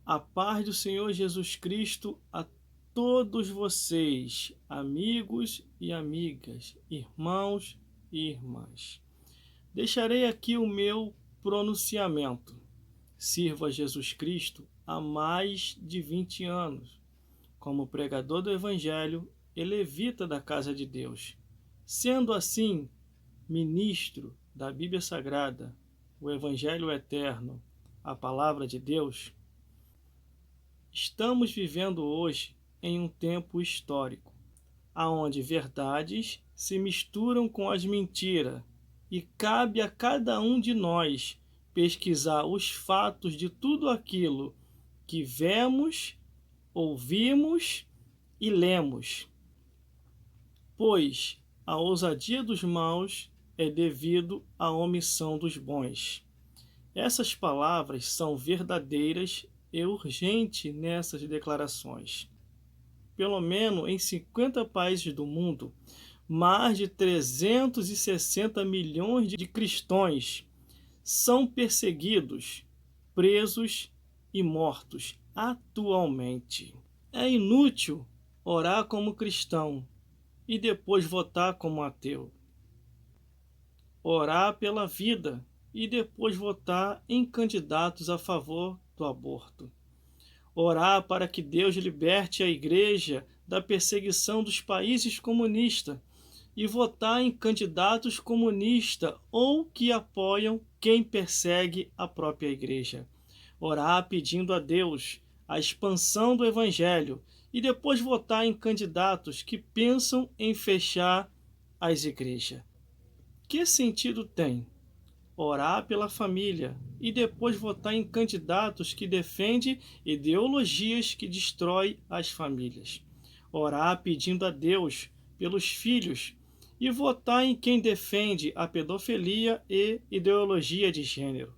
A paz do Senhor Jesus Cristo a todos vocês, amigos e amigas, irmãos e irmãs. Deixarei aqui o meu pronunciamento. Sirvo a Jesus Cristo há mais de 20 anos, como pregador do Evangelho e levita da casa de Deus. Sendo assim, ministro da Bíblia Sagrada, o Evangelho Eterno, a Palavra de Deus. Estamos vivendo hoje em um tempo histórico, onde verdades se misturam com as mentiras, e cabe a cada um de nós pesquisar os fatos de tudo aquilo que vemos, ouvimos e lemos, pois a ousadia dos maus é devido à omissão dos bons. Essas palavras são verdadeiras e urgentes nessas declarações. Pelo menos em 50 países do mundo, mais de 360 milhões de cristãos são perseguidos, presos e mortos atualmente. É inútil orar como cristão e depois votar como ateu. Orar pela vida e depois votar em candidatos a favor do aborto. Orar para que Deus liberte a igreja da perseguição dos países comunistas e votar em candidatos comunistas ou que apoiam quem persegue a própria igreja. Orar pedindo a Deus a expansão do evangelho e depois votar em candidatos que pensam em fechar as igrejas. Que sentido tem orar pela família e depois votar em candidatos que defendem ideologias que destroem as famílias? Orar pedindo a Deus pelos filhos e votar em quem defende a pedofilia e ideologia de gênero?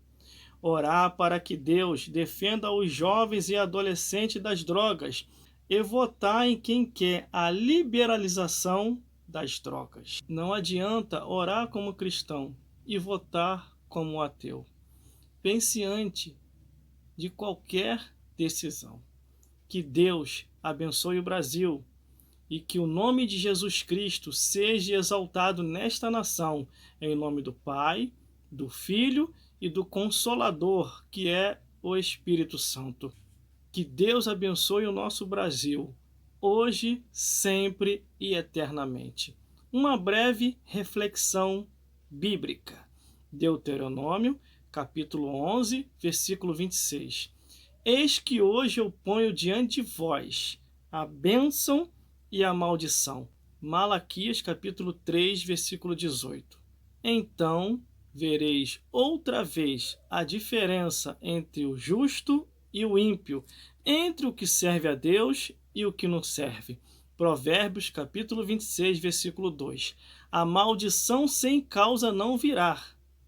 Orar para que Deus defenda os jovens e adolescentes das drogas e votar em quem quer a liberalização das drogas. Não adianta orar como cristão e votar como ateu. Pense antes de qualquer decisão. Que Deus abençoe o Brasil e que o nome de Jesus Cristo seja exaltado nesta nação, em nome do Pai, do Filho e do Consolador, que é o Espírito Santo. Que Deus abençoe o nosso Brasil, hoje, sempre e eternamente. Uma breve reflexão bíblica. Deuteronômio, capítulo 11, versículo 26. Eis que hoje eu ponho diante de vós a bênção e a maldição. Malaquias, capítulo 3, versículo 18. Então vereis outra vez a diferença entre o justo e o ímpio, entre o que serve a Deus e o que não serve. Provérbios, capítulo 26, versículo 2. A maldição sem causa não virá,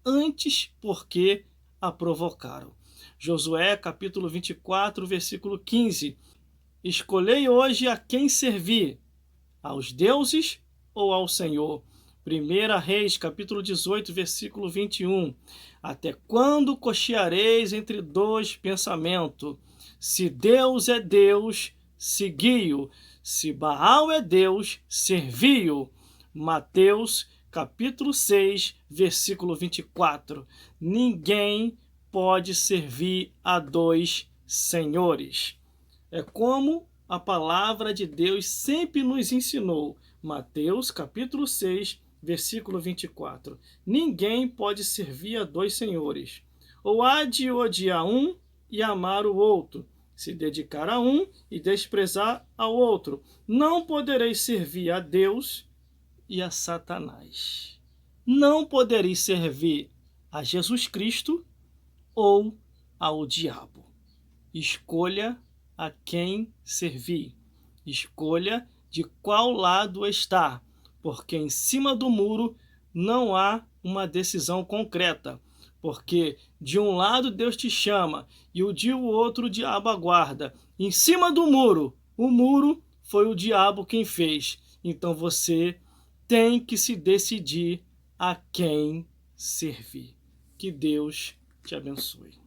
antes porque a provocaram. Josué, capítulo 24, versículo 15. Escolhei hoje a quem servir, aos deuses ou ao Senhor. 1 Reis, capítulo 18, versículo 21. Até quando cocheareis entre dois pensamentos? Se Deus é Deus, segui-o. Se Baal é Deus, servi-o. Mateus, capítulo 6, versículo 24. Ninguém pode servir a dois senhores. É como a palavra de Deus sempre nos ensinou. Mateus, capítulo 6, versículo 24. Ninguém pode servir a dois senhores. Ou há de odiar um e amar o outro, se dedicar a um e desprezar ao outro. Não podereis servir a Deus e a Satanás. Não podereis servir a Jesus Cristo ou ao diabo. Escolha a quem servir. Escolha de qual lado está, porque em cima do muro não há uma decisão concreta, porque de um lado Deus te chama e de outro o diabo aguarda. Em cima do muro, o muro foi o diabo quem fez. Então você tem que se decidir a quem servir. Que Deus te abençoe.